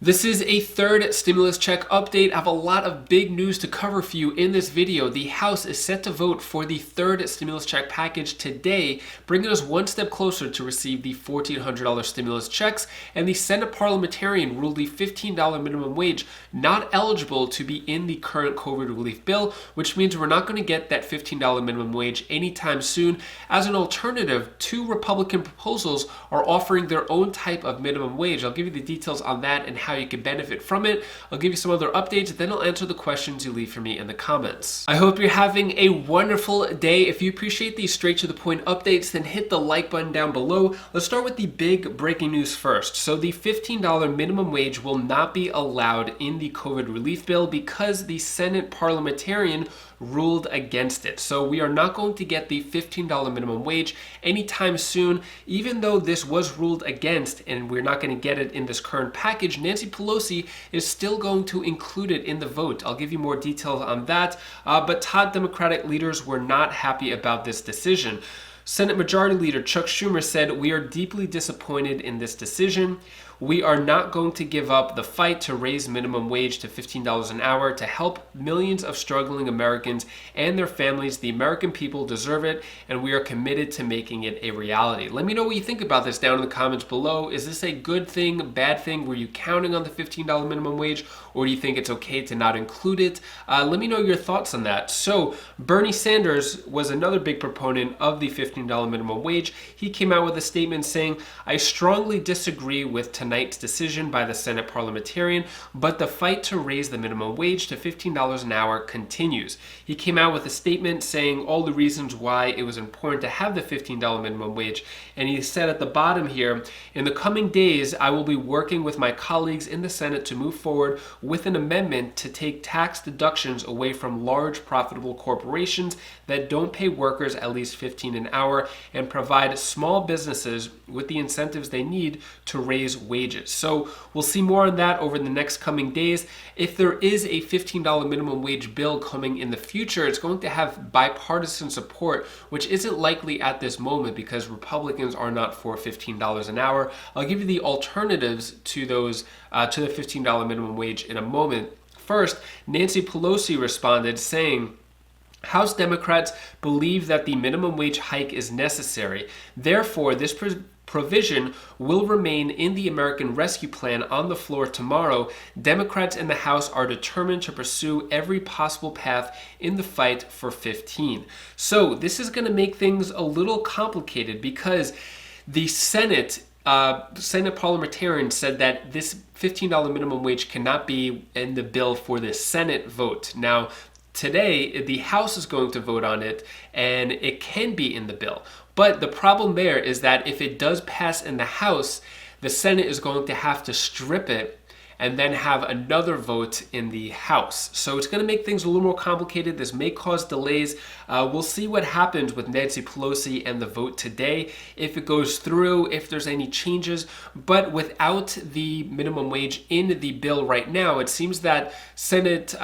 This is a third stimulus check update. I have a lot of big news to cover for you in this video. The House is set to vote for the third stimulus check package today, bringing us one step closer to receive the $1,400 stimulus checks, and the Senate parliamentarian ruled the $15 minimum wage not eligible to be in the current COVID relief bill, which means we're not going to get that $15 minimum wage anytime soon. As an alternative, two Republican proposals are offering their own type of minimum wage. I'll give you the details on that and how you can benefit from it. I'll give you some other updates, then I'll answer the questions you leave for me in the comments. I hope you're having a wonderful day. If you appreciate these straight to the point updates, then hit the like button down below. Let's start with the big breaking news first. So the $15 minimum wage will not be allowed in the COVID relief bill because the Senate parliamentarian ruled against it. So we are not going to get the $15 minimum wage anytime soon, even though this was ruled against and we're not going to get it in this current package. Nancy Pelosi is still going to include it in the vote. I'll give you more details on that, but top Democratic leaders were not happy about this decision. Senate Majority Leader Chuck Schumer said, "We are deeply disappointed in this decision. We are not going to give up the fight to raise minimum wage to $15 an hour to help millions of struggling Americans and their families. The American people deserve it, and we are committed to making it a reality." Let me know what you think about this down in the comments below. Is this a good thing, bad thing? Were you counting on the $15 minimum wage, or do you think it's okay to not include it? Let me know your thoughts on that. So Bernie Sanders was another big proponent of the $15 minimum wage. He came out with a statement saying, "I strongly disagree with tonight's decision by the Senate parliamentarian, but the fight to raise the minimum wage to $15 an hour continues." He came out with a statement saying all the reasons why it was important to have the $15 minimum wage, and he said at the bottom here, "In the coming days, I will be working with my colleagues in the Senate to move forward with an amendment to take tax deductions away from large profitable corporations that don't pay workers at least $15 an hour and provide small businesses with the incentives they need to raise wages." So we'll see more on that over the next coming days. If there is a $15 minimum wage bill coming in the future, it's going to have bipartisan support, which isn't likely at this moment because Republicans are not for $15 an hour. I'll give you the alternatives to those to the $15 minimum wage in a moment. First, Nancy Pelosi responded saying, "House Democrats believe that the minimum wage hike is necessary. Therefore, this provision will remain in the American Rescue Plan on the floor tomorrow. Democrats in the House are determined to pursue every possible path in the fight for 15. So this is going to make things a little complicated because the Senate parliamentarian said that this $15 minimum wage cannot be in the bill for the Senate vote. Now, today, the House is going to vote on it, and it can be in the bill. But the problem there is that if it does pass in the House, the Senate is going to have to strip it and then have another vote in the House. So it's going to make things a little more complicated. This may cause delays. We'll see what happens with Nancy Pelosi and the vote today, if it goes through, if there's any changes. But without the minimum wage in the bill right now, it seems that Senate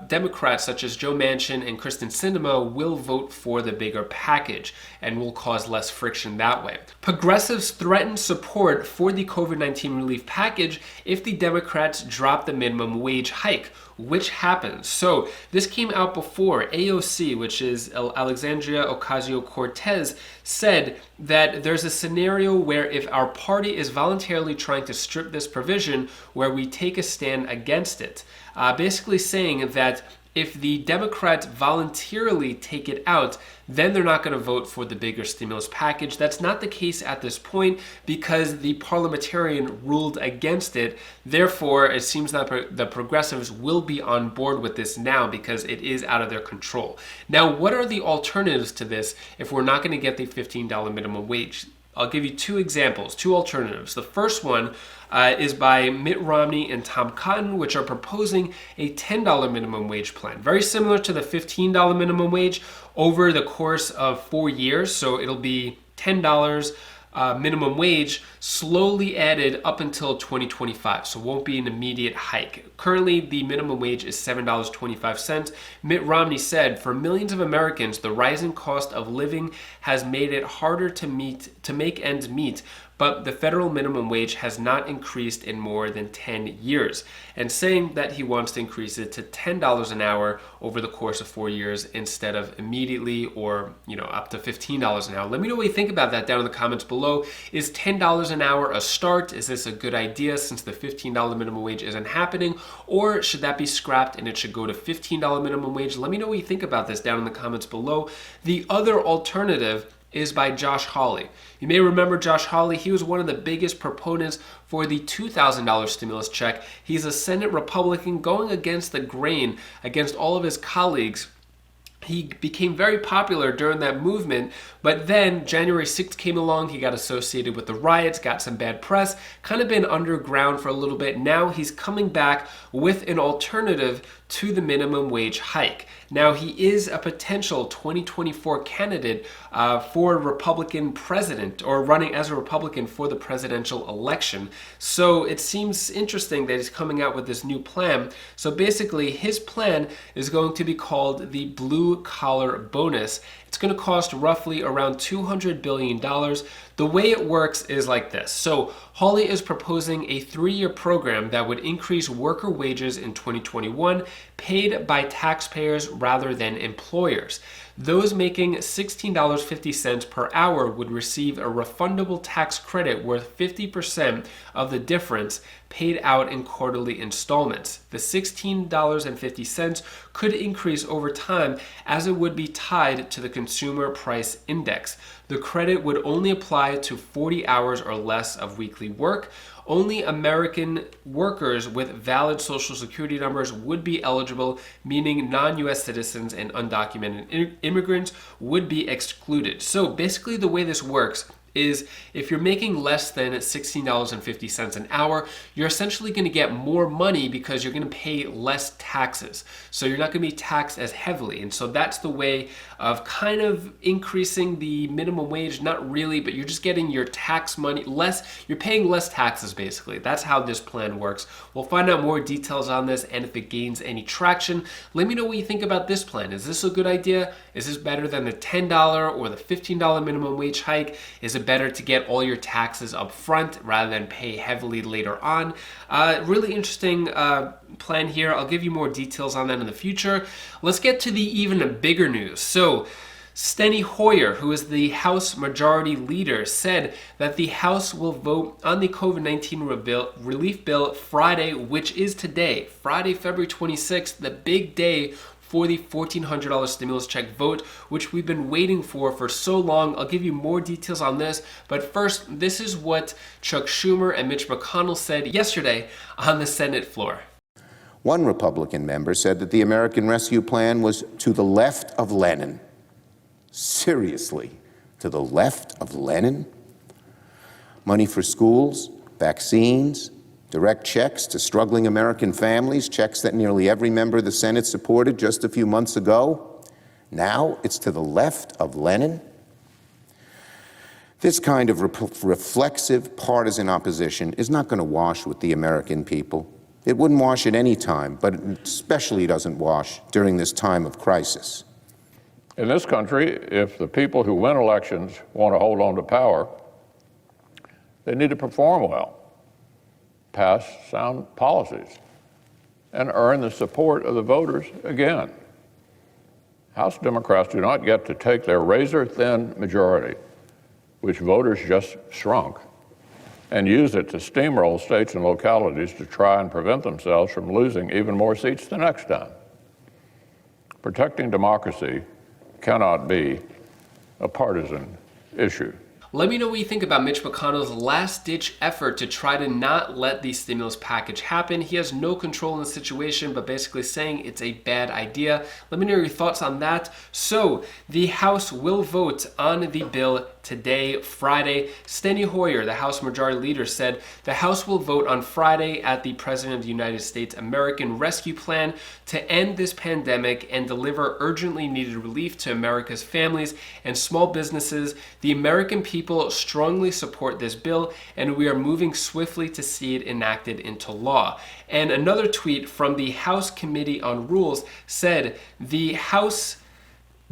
Democrats such as Joe Manchin and Kristen Sinema will vote for the bigger package and will cause less friction that way. Progressives threaten support for the COVID-19 relief package if the Democrats drop the minimum wage hike, which happens. So this came out before. AOC, which is Alexandria Ocasio-Cortez, said that there's a scenario where if our party is voluntarily trying to strip this provision, where we take a stand against it. Basically saying that if the Democrats voluntarily take it out, then they're not going to vote for the bigger stimulus package. That's not the case at this point because the parliamentarian ruled against it. Therefore, it seems that the progressives will be on board with this now because it is out of their control. Now, what are the alternatives to this if we're not going to get the $15 minimum wage? I'll give you two examples, two alternatives. The first one is by Mitt Romney and Tom Cotton, which are proposing a $10 minimum wage plan. Very similar to the $15 minimum wage over the course of 4 years. So it'll be $10 minimum wage slowly added up until 2025, so won't be an immediate hike. Currently, the minimum wage is $7.25. Mitt Romney said, "For millions of Americans, the rising cost of living has made it harder to make ends meet, but the federal minimum wage has not increased in more than 10 years, and saying that he wants to increase it to $10 an hour over the course of 4 years instead of immediately, or up to $15 an hour. Let me know what you think about that down in the comments below. Is $10 an hour a start? Is this a good idea since the $15 minimum wage isn't happening, or should that be scrapped and it should go to $15 minimum wage? Let me know what you think about this down in the comments below. The other alternative is by Josh Hawley. You may remember Josh Hawley. He was one of the biggest proponents for the $2,000 stimulus check. He's a Senate Republican going against the grain, against all of his colleagues. He became very popular during that movement, but then January 6th came along. He got associated with the riots, got some bad press, kind of been underground for a little bit. Now he's coming back with an alternative to the minimum wage hike. Now, he is a potential 2024 candidate for Republican president, or running as a Republican for the presidential election. So it seems interesting that he's coming out with this new plan. So basically, his plan is going to be called the Blue Collar Bonus. It's going to cost roughly around $200 billion. The way it works is like this. So Hawley is proposing a 3-year program that would increase worker wages in 2021, paid by taxpayers rather than employers. Those making $16.50 per hour would receive a refundable tax credit worth 50% of the difference, paid out in quarterly installments. The $16.50 could increase over time as it would be tied to the Consumer Price Index. The credit would only apply to 40 hours or less of weekly work. Only American workers with valid Social Security numbers would be eligible, meaning non-US citizens and undocumented immigrants would be excluded. So basically the way this works is if you're making less than $16.50 an hour, you're essentially going to get more money because you're going to pay less taxes. So you're not going to be taxed as heavily. And so that's the way of kind of increasing the minimum wage. Not really, but you're just getting your tax money less. You're paying less taxes, basically. That's how this plan works. We'll find out more details on this and if it gains any traction. Let me know what you think about this plan. Is this a good idea? Is this better than the $10 or the $15 minimum wage hike? Is it better to get all your taxes up front rather than pay heavily later on? Really interesting plan here. I'll give you more details on that in the future. Let's get to the even bigger news. So Steny Hoyer, who is the House Majority Leader, said that the House will vote on the COVID-19 relief bill Friday, which is today, Friday, February 26th, the big day for the $1,400 stimulus check vote, which we've been waiting for so long. I'll give you more details on this, but first, this is what Chuck Schumer and Mitch McConnell said yesterday on the Senate floor. One Republican member said that the American Rescue Plan was to the left of Lenin. Seriously, to the left of Lenin? Money for schools, vaccines, direct checks to struggling American families, checks that nearly every member of the Senate supported just a few months ago. Now it's to the left of Lenin. This kind of reflexive partisan opposition is not going to wash with the American people. It wouldn't wash at any time, but it especially doesn't wash during this time of crisis. In this country, if the people who win elections want to hold on to power, they need to perform well, pass sound policies, and earn the support of the voters again. House Democrats do not get to take their razor-thin majority, which voters just shrunk, and use it to steamroll states and localities to try and prevent themselves from losing even more seats the next time. Protecting democracy cannot be a partisan issue. Let me know what you think about Mitch McConnell's last-ditch effort to try to not let the stimulus package happen. He has no control in the situation, but basically saying it's a bad idea. Let me know your thoughts on that. So, the House will vote on the bill today, Friday. Steny Hoyer, the House Majority Leader, said the House will vote on Friday at the President of the United States American Rescue Plan to end this pandemic and deliver urgently needed relief to America's families and small businesses. The American people strongly support this bill, and we are moving swiftly to see it enacted into law. And another tweet from the House Committee on Rules said the House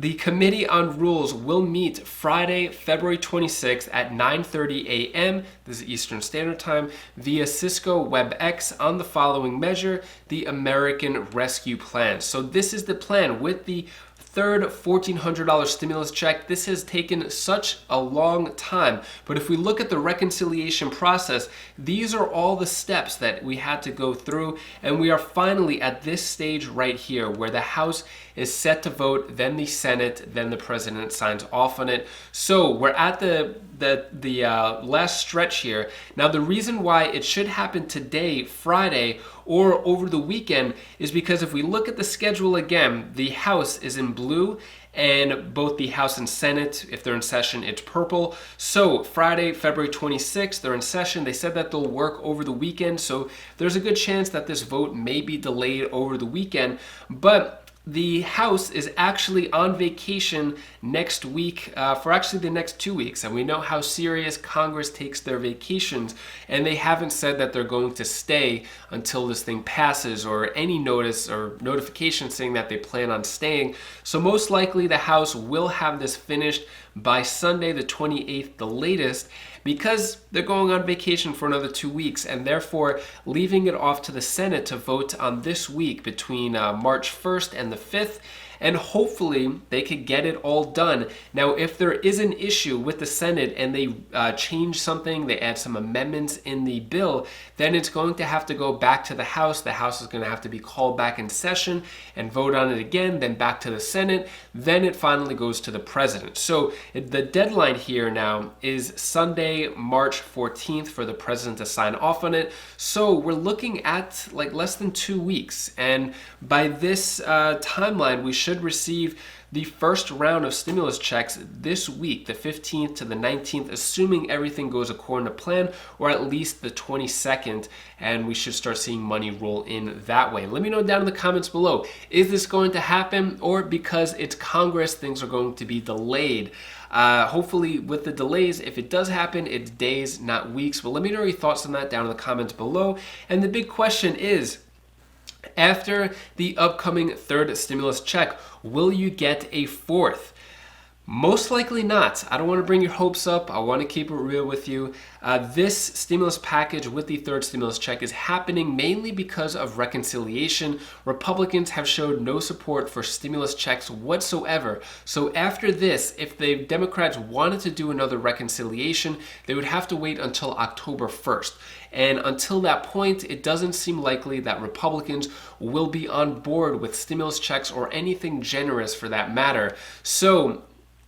The Committee on Rules will meet Friday, February 26th at 9:30 a.m. This is Eastern Standard Time via Cisco WebEx on the following measure, the American Rescue Plan. So this is the plan with the third $1,400 stimulus check. This has taken such a long time, but if we look at the reconciliation process, these are all the steps that we had to go through, and we are finally at this stage right here where the House is set to vote, then the Senate, then the President signs off on it. So we're at the last stretch here. Now, the reason why it should happen today, Friday, or over the weekend is because if we look at the schedule again, the House is in blue, and both the House and Senate, if they're in session, it's purple. So Friday, February 26th, they're in session. They said that they'll work over the weekend, so there's a good chance that this vote may be delayed over the weekend. But the House is actually on vacation next week for actually the next 2 weeks. And we know how serious Congress takes their vacations. And they haven't said that they're going to stay until this thing passes or any notice or notification saying that they plan on staying. So most likely the House will have this finished by Sunday the 28th, the latest, because they're going on vacation for another 2 weeks, and therefore leaving it off to the Senate to vote on this week between March 1st and the 5th. And hopefully they could get it all done. Now, if there is an issue with the Senate and they change something, they add some amendments in the bill, then it's going to have to go back to the House. The House is going to have to be called back in session and vote on it again, then back to the Senate. Then it finally goes to the President. So the deadline here now is Sunday, March 14th for the President to sign off on it. So we're looking at like less than 2 weeks. And by this timeline, we should receive the first round of stimulus checks this week, the 15th to the 19th, assuming everything goes according to plan, or at least the 22nd, and we should start seeing money roll in that way. Let me know down in the comments below, is this going to happen, or because it's Congress, things are going to be delayed? Hopefully with the delays, if it does happen, it's days, not weeks, but let me know your thoughts on that down in the comments below. And the big question is, after the upcoming third stimulus check, will you get a fourth? Most likely not. I don't want to bring your hopes up. I want to keep it real with you. This stimulus package with the third stimulus check is happening mainly because of reconciliation. Republicans have showed no support for stimulus checks whatsoever. So after this, if the Democrats wanted to do another reconciliation, they would have to wait until October 1st. And until that point, it doesn't seem likely that Republicans will be on board with stimulus checks or anything generous for that matter. So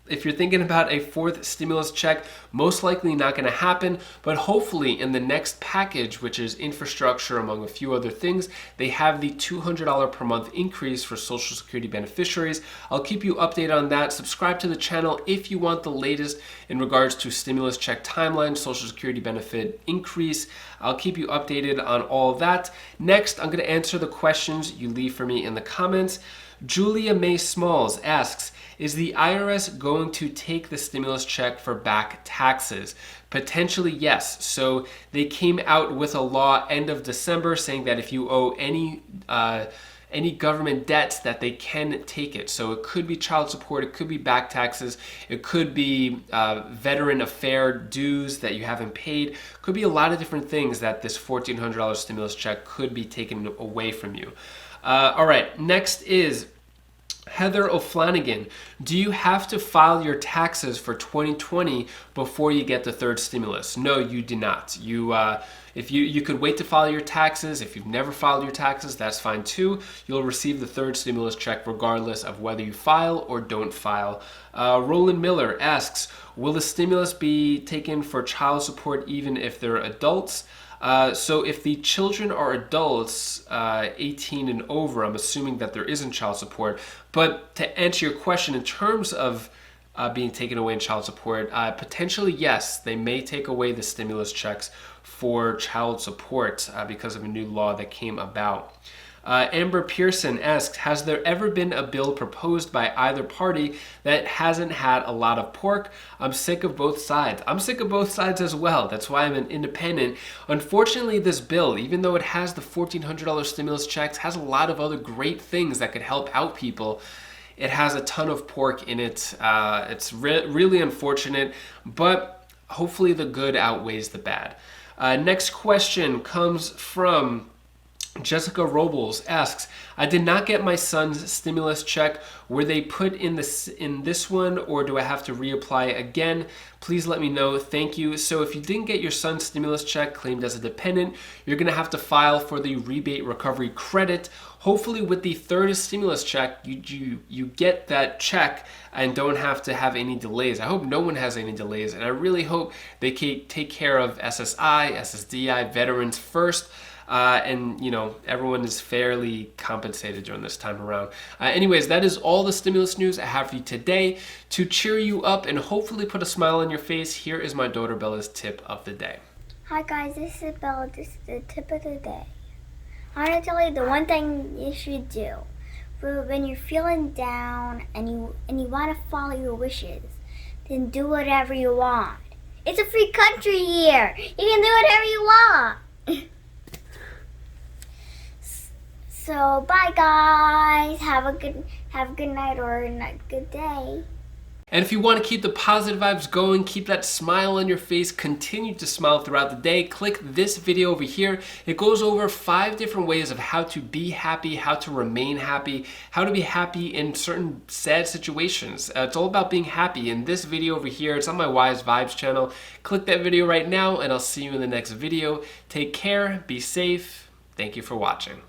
if you're thinking about a fourth stimulus check, most likely not going to happen, but hopefully in the next package, which is infrastructure among a few other things, they have the $200 per month increase for Social Security beneficiaries. I'll keep you updated on that. Subscribe to the channel if you want the latest in regards to stimulus check timeline, Social Security benefit increase. I'll keep you updated on all of that. Next, I'm going to answer the questions you leave for me in the comments. Julia May Smalls asks, is the IRS going to take the stimulus check for back taxes? Potentially, yes. So they came out with a law end of December saying that if you owe any government debts that they can take it. So it could be child support, it could be back taxes, it could be veteran affair dues that you haven't paid, could be a lot of different things that this $1,400 stimulus check could be taken away from you. All right, next is Heather O'Flanagan. Do you have to file your taxes for 2020 before you get the third stimulus? No, you do not. If you could wait to file your taxes. If you've never filed your taxes, that's fine too. You'll receive the third stimulus check regardless of whether you file or don't file. Roland Miller asks, will the stimulus be taken for child support even if they're adults? So if the children are adults, 18 and over, I'm assuming that there isn't child support. But to answer your question, in terms of being taken away in child support, potentially yes, they may take away the stimulus checks for child support because of a new law that came about. Amber Pearson asks, has there ever been a bill proposed by either party that hasn't had a lot of pork? I'm sick of both sides. I'm sick of both sides as well. That's why I'm an independent. Unfortunately, this bill, even though it has the $1,400 stimulus checks, has a lot of other great things that could help out people. it has a ton of pork in it. It's really unfortunate, but hopefully the good outweighs the bad. Next question comes from Jessica Robles. Asks, I did not get my son's stimulus check. Were they put in this one, or do I have to reapply again? Please let me know. Thank you. So if you didn't get your son's stimulus check claimed as a dependent, you're going to have to file for the rebate recovery credit. Hopefully with the third stimulus check, you get that check and don't have to have any delays. I hope no one has any delays, and I really hope they can take care of SSI, SSDI, veterans first. And everyone is fairly compensated during this time around. Anyways, that is all the stimulus news I have for you today. To cheer you up and hopefully put a smile on your face, here is my daughter Bella's tip of the day. Hi guys, this is Bella. This is the tip of the day. I want to tell you the one thing you should do for when you're feeling down and you want to follow your wishes. Then do whatever you want. It's a free country here. You can do whatever you want. So bye guys. Have a good night or a good day. And if you want to keep the positive vibes going, keep that smile on your face, continue to smile throughout the day, click this video over here. It goes over 5 different ways of how to be happy, how to remain happy, how to be happy in certain sad situations. It's all about being happy. In this video over here, it's on my Wise Vibes channel. Click that video right now and I'll see you in the next video. Take care, be safe. Thank you for watching.